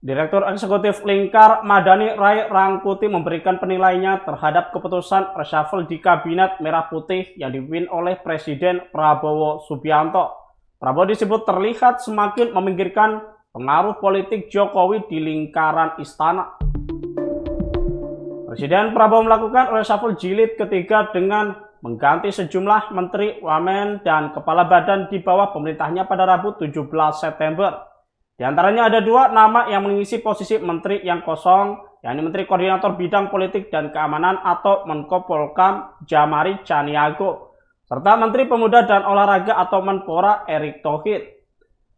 Direktur Eksekutif Lingkar Madani Ray Rangkuti memberikan penilaiannya terhadap keputusan reshuffle di Kabinet Merah Putih yang dipimpin oleh Presiden Prabowo Subianto. Prabowo disebut terlihat semakin meminggirkan pengaruh politik Jokowi di lingkaran istana. Presiden Prabowo melakukan reshuffle jilid ketiga dengan mengganti sejumlah menteri, wamen, dan kepala badan di bawah pemerintahnya pada Rabu 17 September. Di antaranya ada dua nama yang mengisi posisi menteri yang kosong, yakni Menteri Koordinator Bidang Politik dan Keamanan atau Menko Polhukam Djamari Tjaniago, serta Menteri Pemuda dan Olahraga atau Menpora Erick Thohir.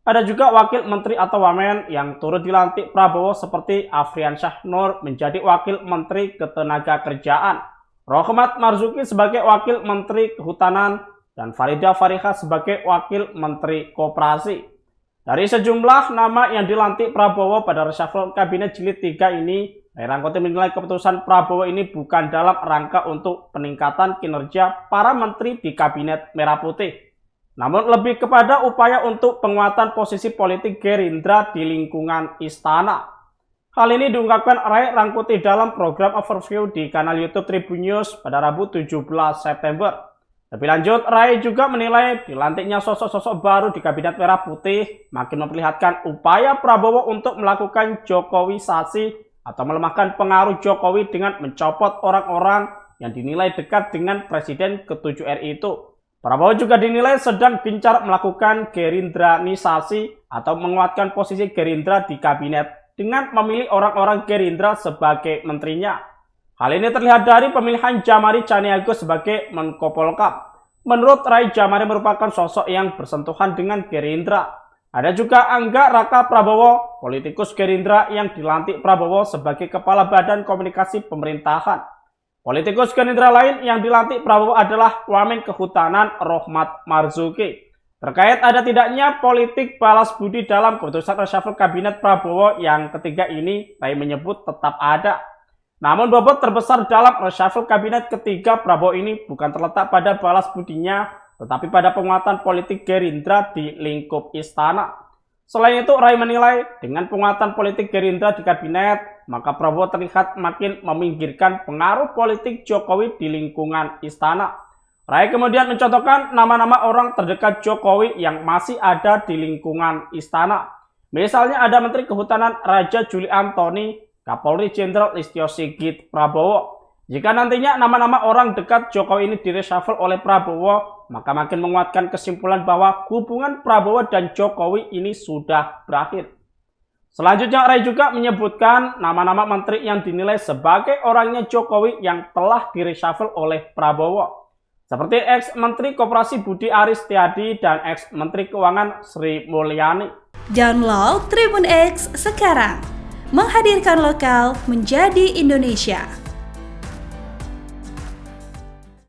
Ada juga wakil menteri atau wamen yang turut dilantik Prabowo seperti Afriansyah Nur menjadi wakil menteri Ketenagakerjaan, Rohmat Marzuki sebagai wakil menteri Kehutanan, dan Farida Farihah sebagai wakil menteri Koperasi. Dari sejumlah nama yang dilantik Prabowo pada reshuffle Kabinet Jilid 3 ini, Ray Rangkuti menilai keputusan Prabowo ini bukan dalam rangka untuk peningkatan kinerja para menteri di Kabinet Merah Putih, namun lebih kepada upaya untuk penguatan posisi politik Gerindra di lingkungan istana. Hal ini diungkapkan Ray Rangkuti dalam program overview di kanal YouTube Tribun News pada Rabu 17 September. Lebih lanjut, Ray juga menilai dilantiknya sosok-sosok baru di Kabinet Merah Putih makin memperlihatkan upaya Prabowo untuk melakukan Jokowisasi atau melemahkan pengaruh Jokowi dengan mencopot orang-orang yang dinilai dekat dengan Presiden ke-7 RI itu. Prabowo juga dinilai sedang gencar melakukan Gerindranisasi atau menguatkan posisi Gerindra di Kabinet dengan memilih orang-orang Gerindra sebagai menterinya. Hal ini terlihat dari pemilihan Djamari Tjaniago sebagai Menko Polhukam. Menurut Ray, Djamari merupakan sosok yang bersentuhan dengan Gerindra. Ada juga Angga Raka Prabowo, politikus Gerindra yang dilantik Prabowo sebagai Kepala Badan Komunikasi Pemerintahan. Politikus Gerindra lain yang dilantik Prabowo adalah Wamen Kehutanan Rohmat Marzuki. Terkait ada tidaknya politik balas budi dalam keputusan reshuffle Kabinet Prabowo yang ketiga ini, Ray menyebut tetap ada. Namun bobot terbesar dalam reshuffle Kabinet ketiga Prabowo ini bukan terletak pada balas budinya, tetapi pada penguatan politik Gerindra di lingkup istana. Selain itu, Ray menilai dengan penguatan politik Gerindra di Kabinet, maka Prabowo terlihat makin meminggirkan pengaruh politik Jokowi di lingkungan istana. Ray kemudian mencontohkan nama-nama orang terdekat Jokowi yang masih ada di lingkungan istana. Misalnya ada Menteri Kehutanan Raja Juli Antoni, Kapolri Jenderal Listio Sigit Prabowo. Jika nantinya nama-nama orang dekat Jokowi ini direshuffle oleh Prabowo, maka makin menguatkan kesimpulan bahwa hubungan Prabowo dan Jokowi ini sudah berakhir. Selanjutnya, Ray juga menyebutkan nama-nama menteri yang dinilai sebagai orangnya Jokowi yang telah direshuffle oleh Prabowo, seperti ex-Menteri Koperasi Budi Aris Setiadi dan ex-Menteri Keuangan Sri Mulyani. Download Tribun X sekarang. Menghadirkan lokal menjadi Indonesia.